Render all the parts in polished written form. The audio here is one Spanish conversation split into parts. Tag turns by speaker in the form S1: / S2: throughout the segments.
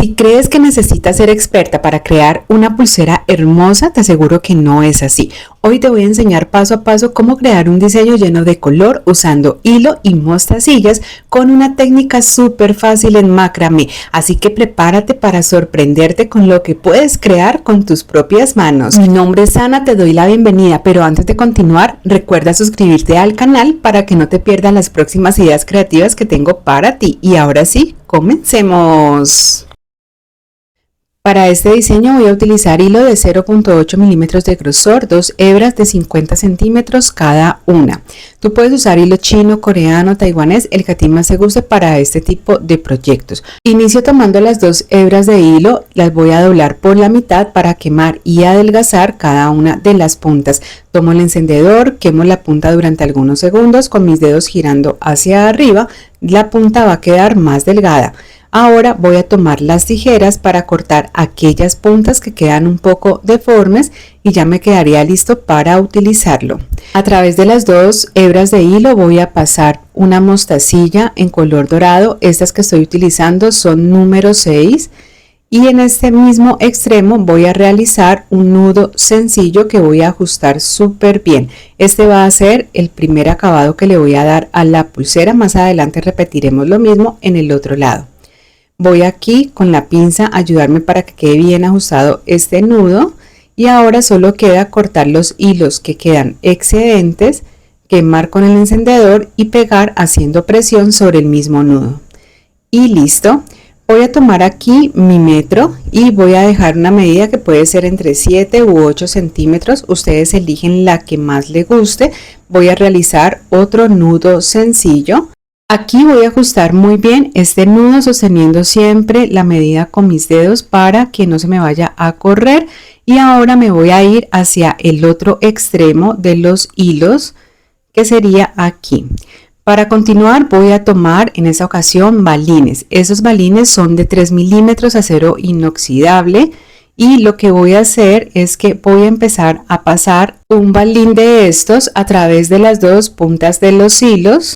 S1: Si crees que necesitas ser experta para crear una pulsera hermosa, te aseguro que no es así. Hoy te voy a enseñar paso a paso cómo crear un diseño lleno de color usando hilo y mostacillas con una técnica súper fácil en macramé. Así que prepárate para sorprenderte con lo que puedes crear con tus propias manos. Mi nombre es Ana, te doy la bienvenida, pero antes de continuar, recuerda suscribirte al canal para que no te pierdas las próximas ideas creativas que tengo para ti. Y ahora sí, comencemos. Para este diseño voy a utilizar hilo de 0.8 milímetros de grosor, 2 hebras de 50 centímetros cada una. Tú puedes usar hilo chino, coreano, taiwanés, el que a ti más te guste para este tipo de proyectos. Inicio tomando las 2 hebras de hilo, las voy a doblar por la mitad para quemar y adelgazar cada una de las puntas. Tomo el encendedor, quemo la punta durante algunos segundos con mis dedos girando hacia arriba, la punta va a quedar más delgada. Ahora voy a tomar las tijeras para cortar aquellas puntas que quedan un poco deformes y ya me quedaría listo para utilizarlo. A través de las 2 hebras de hilo voy a pasar una mostacilla en color dorado. Estas que estoy utilizando son número 6 y en este mismo extremo voy a realizar un nudo sencillo que voy a ajustar súper bien. Este va a ser el primer acabado que le voy a dar a la pulsera. Más adelante repetiremos lo mismo en el otro lado. Voy aquí con la pinza a ayudarme para que quede bien ajustado este nudo y ahora solo queda cortar los hilos que quedan excedentes, quemar con el encendedor y pegar haciendo presión sobre el mismo nudo. Y listo. Voy a tomar aquí mi metro y voy a dejar una medida que puede ser entre 7 u 8 centímetros. Ustedes eligen la que más les guste. Voy a realizar otro nudo sencillo. Aquí voy a ajustar muy bien este nudo sosteniendo siempre la medida con mis dedos para que no se me vaya a correr y ahora me voy a ir hacia el otro extremo de los hilos que sería aquí. Para continuar voy a tomar en esta ocasión balines. Esos balines son de 3 milímetros acero inoxidable y lo que voy a hacer es que voy a empezar a pasar un balín de estos a través de las dos puntas de los hilos.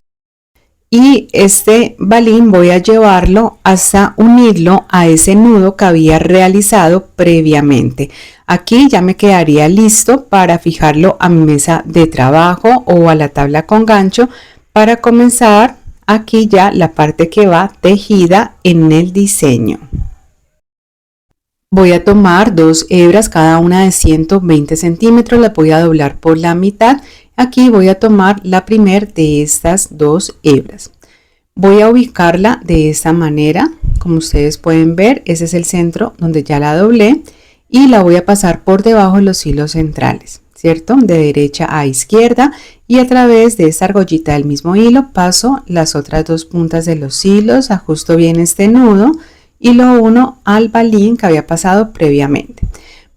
S1: Y este balín voy a llevarlo hasta unirlo a ese nudo que había realizado previamente. Aquí ya me quedaría listo para fijarlo a mi mesa de trabajo o a la tabla con gancho para comenzar aquí ya la parte que va tejida en el diseño. Voy a tomar 2 hebras, cada una de 120 centímetros, las voy a doblar por la mitad. Aquí voy a tomar la primera de estas 2 hebras. Voy a ubicarla de esta manera, como ustedes pueden ver, ese es el centro donde ya la doblé y la voy a pasar por debajo de los hilos centrales, ¿cierto? De derecha a izquierda y a través de esta argollita del mismo hilo paso las otras 2 puntas de los hilos, ajusto bien este nudo y lo uno al balín que había pasado previamente.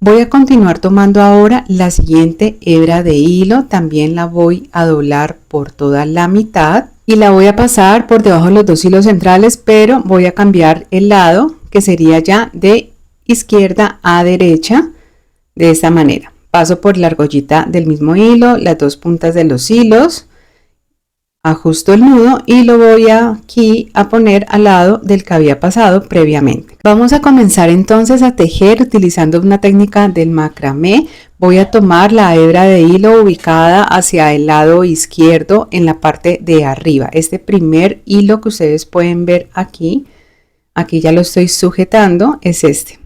S1: Voy a continuar tomando ahora la siguiente hebra de hilo, también la voy a doblar por toda la mitad y la voy a pasar por debajo de los 2 hilos centrales, pero voy a cambiar el lado que sería ya de izquierda a derecha de esta manera. Paso por la argollita del mismo hilo, las 2 puntas de los hilos, ajusto el nudo y lo voy aquí a poner al lado del que había pasado previamente. Vamos a comenzar entonces a tejer utilizando una técnica del macramé. Voy a tomar la hebra de hilo ubicada hacia el lado izquierdo en la parte de arriba. Este primer hilo que ustedes pueden ver aquí ya lo estoy sujetando, es este.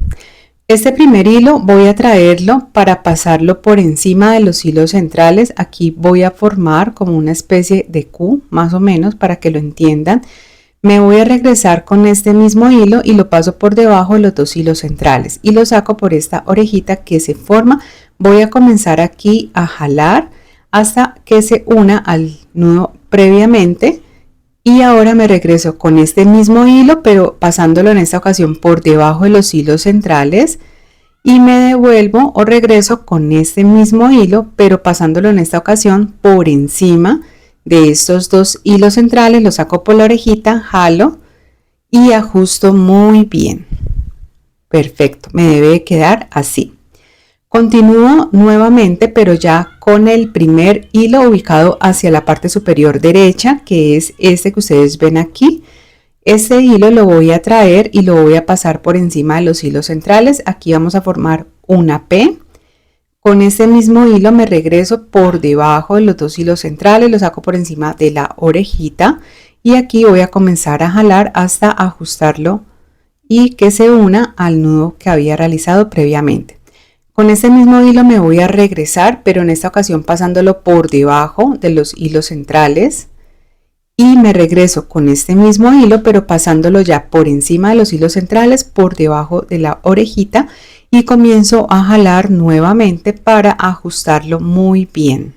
S1: Este primer hilo voy a traerlo para pasarlo por encima de los hilos centrales. Aquí voy a formar como una especie de Q, más o menos, para que lo entiendan. Me voy a regresar con este mismo hilo y lo paso por debajo de los 2 hilos centrales y lo saco por esta orejita que se forma. Voy a comenzar aquí a jalar hasta que se una al nudo previamente. Y ahora me regreso con este mismo hilo, pero pasándolo en esta ocasión por debajo de los hilos centrales. Y me devuelvo o regreso con este mismo hilo, pero pasándolo en esta ocasión por encima de estos 2 hilos centrales. Lo saco por la orejita, jalo y ajusto muy bien. Perfecto, me debe quedar así. Continúo nuevamente, pero ya con el primer hilo ubicado hacia la parte superior derecha, que es este que ustedes ven aquí. Este hilo lo voy a traer y lo voy a pasar por encima de los hilos centrales. Aquí vamos a formar una P. Con este mismo hilo me regreso por debajo de los dos hilos centrales, lo saco por encima de la orejita y aquí voy a comenzar a jalar hasta ajustarlo y que se una al nudo que había realizado previamente. Con este mismo hilo me voy a regresar, pero en esta ocasión pasándolo por debajo de los hilos centrales y me regreso con este mismo hilo, pero pasándolo ya por encima de los hilos centrales, por debajo de la orejita y comienzo a jalar nuevamente para ajustarlo muy bien.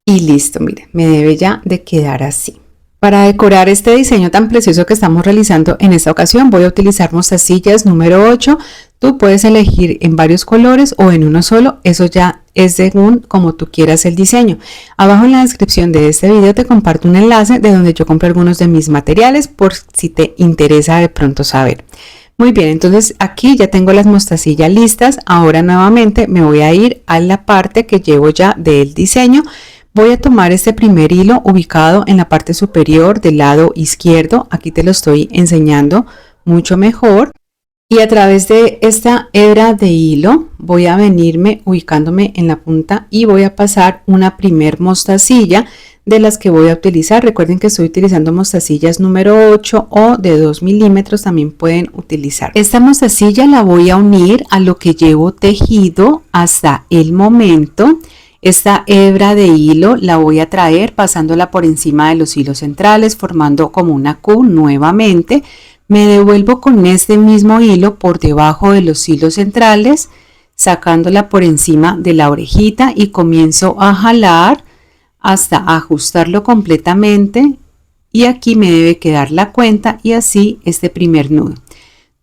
S1: Y listo, mire, me debe ya de quedar así. Para decorar este diseño tan precioso que estamos realizando en esta ocasión voy a utilizar mostacillas número 8. Tú puedes elegir en varios colores o en uno solo, eso ya es según como tú quieras el diseño. Abajo en la descripción de este video te comparto un enlace de donde yo compré algunos de mis materiales por si te interesa de pronto saber. Muy bien, entonces aquí ya tengo las mostacillas listas. Ahora nuevamente me voy a ir a la parte que llevo ya del diseño. Voy a tomar este primer hilo ubicado en la parte superior del lado izquierdo. Aquí te lo estoy enseñando mucho mejor. Y a través de esta hebra de hilo voy a venirme ubicándome en la punta y voy a pasar una primer mostacilla de las que voy a utilizar. Recuerden que estoy utilizando mostacillas número 8 o de 2 milímetros también pueden utilizar. Esta mostacilla la voy a unir a lo que llevo tejido hasta el momento. Esta hebra de hilo la voy a traer pasándola por encima de los hilos centrales formando como una Q nuevamente. Me devuelvo con este mismo hilo por debajo de los hilos centrales sacándola por encima de la orejita y comienzo a jalar hasta ajustarlo completamente y aquí me debe quedar la cuenta y así este primer nudo.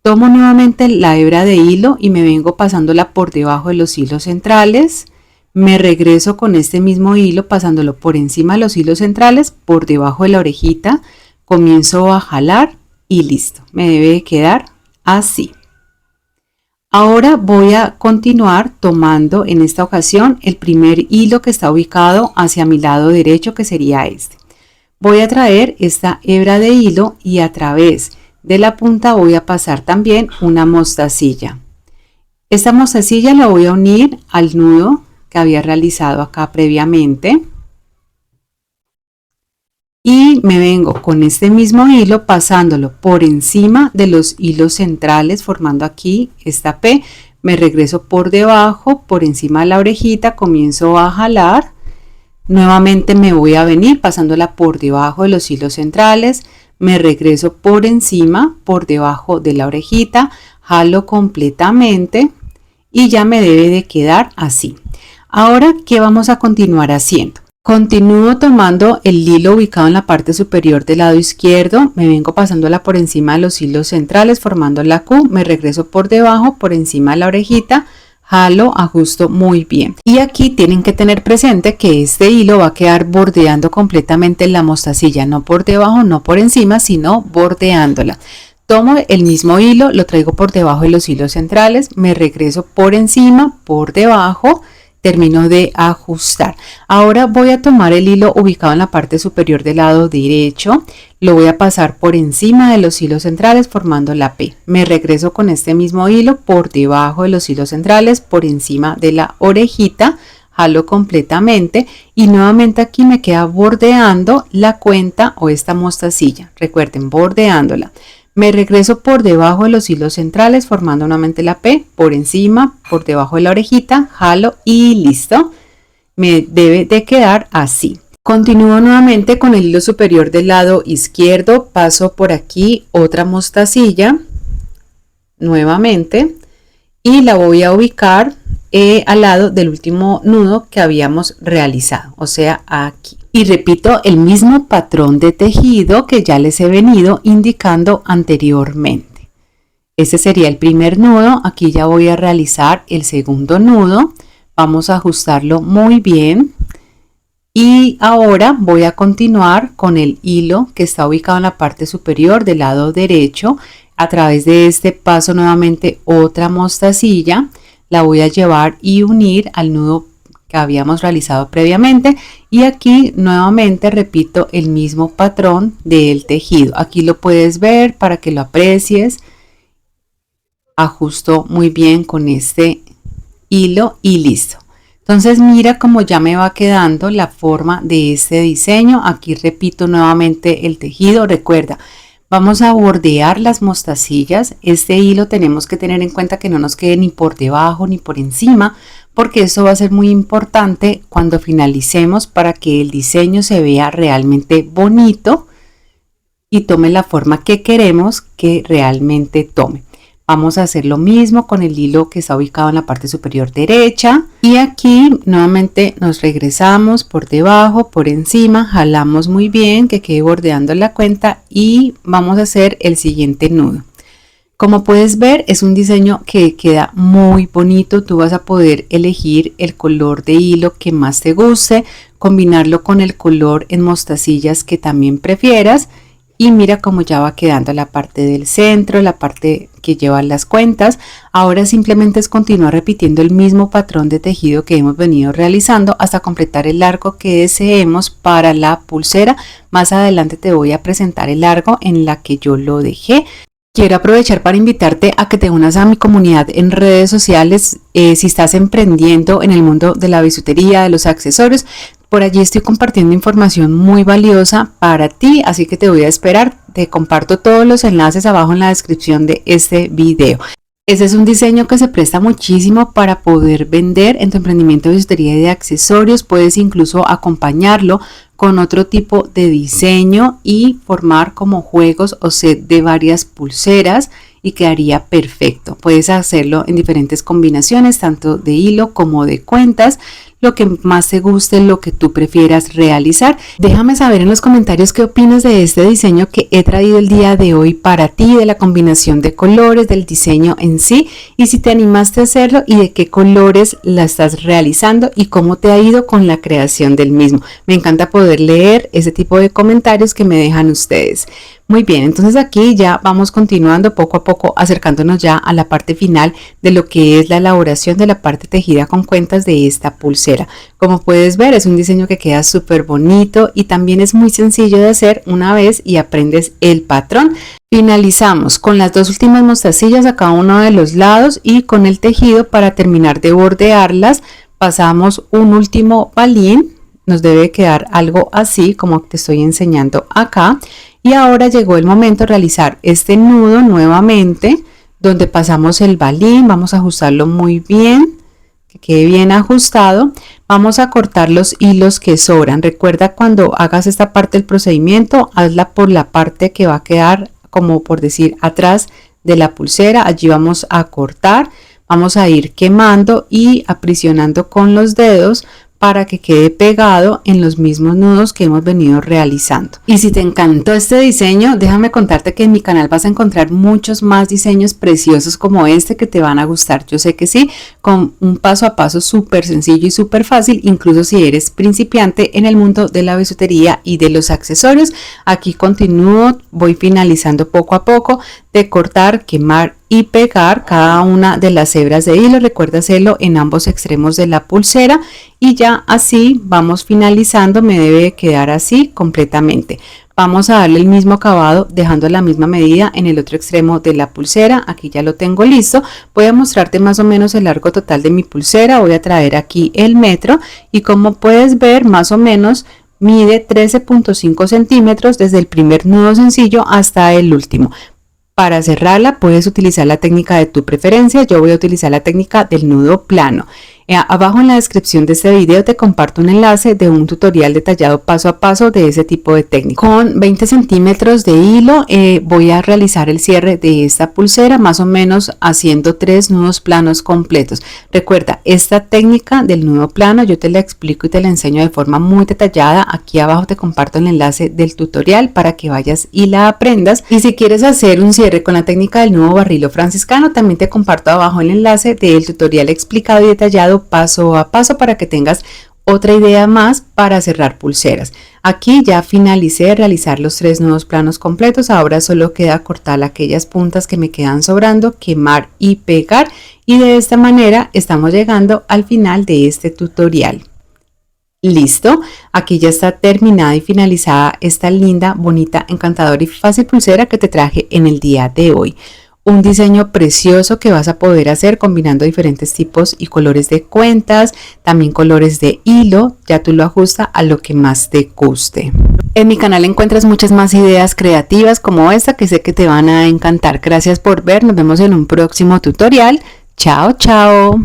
S1: Tomo nuevamente la hebra de hilo y me vengo pasándola por debajo de los hilos centrales. Me regreso con este mismo hilo pasándolo por encima de los hilos centrales, por debajo de la orejita. Comienzo a jalar y listo. Me debe quedar así. Ahora voy a continuar tomando en esta ocasión el primer hilo que está ubicado hacia mi lado derecho, que sería este. Voy a traer esta hebra de hilo y a través de la punta voy a pasar también una mostacilla. Esta mostacilla la voy a unir al nudo que había realizado acá previamente. Y me vengo con este mismo hilo pasándolo por encima de los hilos centrales formando aquí esta P. Me regreso por debajo, por encima de la orejita, comienzo a jalar. Nuevamente me voy a venir pasándola por debajo de los hilos centrales. Me regreso por encima, por debajo de la orejita, jalo completamente y ya me debe de quedar así. Ahora, ¿qué vamos a continuar haciendo? Continúo tomando el hilo ubicado en la parte superior del lado izquierdo, me vengo pasándola por encima de los hilos centrales formando la Q, me regreso por debajo, por encima de la orejita, jalo, ajusto muy bien. Y aquí tienen que tener presente que este hilo va a quedar bordeando completamente la mostacilla, no por debajo, no por encima, sino bordeándola. Tomo el mismo hilo, lo traigo por debajo de los hilos centrales, me regreso por encima, por debajo, termino de ajustar. Ahora voy a tomar el hilo ubicado en la parte superior del lado derecho, lo voy a pasar por encima de los hilos centrales formando la P. Me regreso con este mismo hilo por debajo de los hilos centrales, por encima de la orejita, jalo completamente y nuevamente aquí me queda bordeando la cuenta o esta mostacilla. Recuerden, bordeándola. Me regreso por debajo de los hilos centrales formando nuevamente la P, por encima, por debajo de la orejita, jalo y listo. Me debe de quedar así. Continúo nuevamente con el hilo superior del lado izquierdo, paso por aquí otra mostacilla nuevamente y la voy a ubicar al lado del último nudo que habíamos realizado, o sea aquí. Y repito el mismo patrón de tejido que ya les he venido indicando anteriormente. Este sería el primer nudo, aquí ya voy a realizar el segundo nudo, vamos a ajustarlo muy bien. Y ahora voy a continuar con el hilo que está ubicado en la parte superior del lado derecho. A través de este paso nuevamente otra mostacilla, la voy a llevar y unir al nudo que habíamos realizado previamente, y aquí nuevamente repito el mismo patrón del tejido. Aquí lo puedes ver para que lo aprecies. Ajusto muy bien con este hilo y listo. Entonces mira cómo ya me va quedando la forma de este diseño. Aquí repito nuevamente el tejido. Recuerda, vamos a bordear las mostacillas. Este hilo tenemos que tener en cuenta que no nos quede ni por debajo ni por encima, porque eso va a ser muy importante cuando finalicemos para que el diseño se vea realmente bonito y tome la forma que queremos que realmente tome. Vamos a hacer lo mismo con el hilo que está ubicado en la parte superior derecha, y aquí nuevamente nos regresamos por debajo, por encima, jalamos muy bien que quede bordeando la cuenta y vamos a hacer el siguiente nudo. Como puedes ver, es un diseño que queda muy bonito. Tú vas a poder elegir el color de hilo que más te guste, combinarlo con el color en mostacillas que también prefieras. Y mira cómo ya va quedando la parte del centro, la parte que lleva las cuentas. Ahora simplemente es continuar repitiendo el mismo patrón de tejido que hemos venido realizando hasta completar el largo que deseemos para la pulsera. Más adelante te voy a presentar el largo en la que yo lo dejé. Quiero aprovechar para invitarte a que te unas a mi comunidad en redes sociales. Si estás emprendiendo en el mundo de la bisutería, de los accesorios, por allí estoy compartiendo información muy valiosa para ti, así que te voy a esperar. Te comparto todos los enlaces abajo en la descripción de este video. Este es un diseño que se presta muchísimo para poder vender en tu emprendimiento de bisutería y de accesorios. Puedes incluso acompañarlo con otro tipo de diseño y formar como juegos o set de varias pulseras y quedaría perfecto. Puedes hacerlo en diferentes combinaciones, tanto de hilo como de cuentas, lo que más te guste, lo que tú prefieras realizar. Déjame saber en los comentarios qué opinas de este diseño que he traído el día de hoy para ti, de la combinación de colores, del diseño en sí, y si te animaste a hacerlo y de qué colores la estás realizando y cómo te ha ido con la creación del mismo. Me encanta poder leer ese tipo de comentarios que me dejan ustedes. Muy bien, entonces aquí ya vamos continuando poco a poco, acercándonos ya a la parte final de lo que es la elaboración de la parte tejida con cuentas de esta pulsera. Como puedes ver, es un diseño que queda súper bonito y también es muy sencillo de hacer una vez y aprendes el patrón. Finalizamos con las dos últimas mostacillas a cada uno de los lados y con el tejido para terminar de bordearlas pasamos un último balín. Nos debe quedar algo así como te estoy enseñando acá. Y ahora llegó el momento de realizar este nudo nuevamente, donde pasamos el balín. Vamos a ajustarlo muy bien, que quede bien ajustado. Vamos a cortar los hilos que sobran. Recuerda, cuando hagas esta parte del procedimiento, hazla por la parte que va a quedar, como por decir, atrás de la pulsera. Allí vamos a cortar, vamos a ir quemando y aprisionando con los dedos para que quede pegado en los mismos nudos que hemos venido realizando. Y si te encantó este diseño, déjame contarte que en mi canal vas a encontrar muchos más diseños preciosos como este que te van a gustar. Yo sé que sí, con un paso a paso súper sencillo y súper fácil, incluso si eres principiante en el mundo de la bisutería y de los accesorios. Aquí continúo, voy finalizando poco a poco de cortar, quemar y pegar cada una de las hebras de hilo. Recuerda hacerlo en ambos extremos de la pulsera y ya así vamos finalizando. Me debe quedar así completamente. Vamos a darle el mismo acabado dejando la misma medida en el otro extremo de la pulsera. Aquí ya lo tengo listo. Voy a mostrarte más o menos el largo total de mi pulsera. Voy a traer aquí el metro y como puedes ver, más o menos mide 13.5 centímetros desde el primer nudo sencillo hasta el último. Para cerrarla puedes utilizar la técnica de tu preferencia. Yo voy a utilizar la técnica del nudo plano. Abajo en la descripción de este video te comparto un enlace de un tutorial detallado paso a paso de ese tipo de técnica. Con 20 centímetros de hilo voy a realizar el cierre de esta pulsera, más o menos haciendo 3 nudos planos completos. Recuerda, esta técnica del nudo plano yo te la explico y te la enseño de forma muy detallada. Aquí abajo te comparto el enlace del tutorial para que vayas y la aprendas. Y si quieres hacer un cierre con la técnica del nudo barrilo franciscano, también te comparto abajo el enlace del tutorial explicado y detallado paso a paso para que tengas Otra idea más para cerrar pulseras. Aquí ya finalicé de realizar los 3 nudos planos completos, ahora solo queda cortar aquellas puntas que me quedan sobrando, quemar y pegar, y de esta manera estamos llegando al final de este tutorial. Listo, aquí ya está terminada y finalizada esta linda, bonita, encantadora y fácil pulsera que te traje en el día de hoy. Un diseño precioso que vas a poder hacer combinando diferentes tipos y colores de cuentas, también colores de hilo, ya tú lo ajustas a lo que más te guste. En mi canal encuentras muchas más ideas creativas como esta que sé que te van a encantar. Gracias por ver, nos vemos en un próximo tutorial. Chao, chao.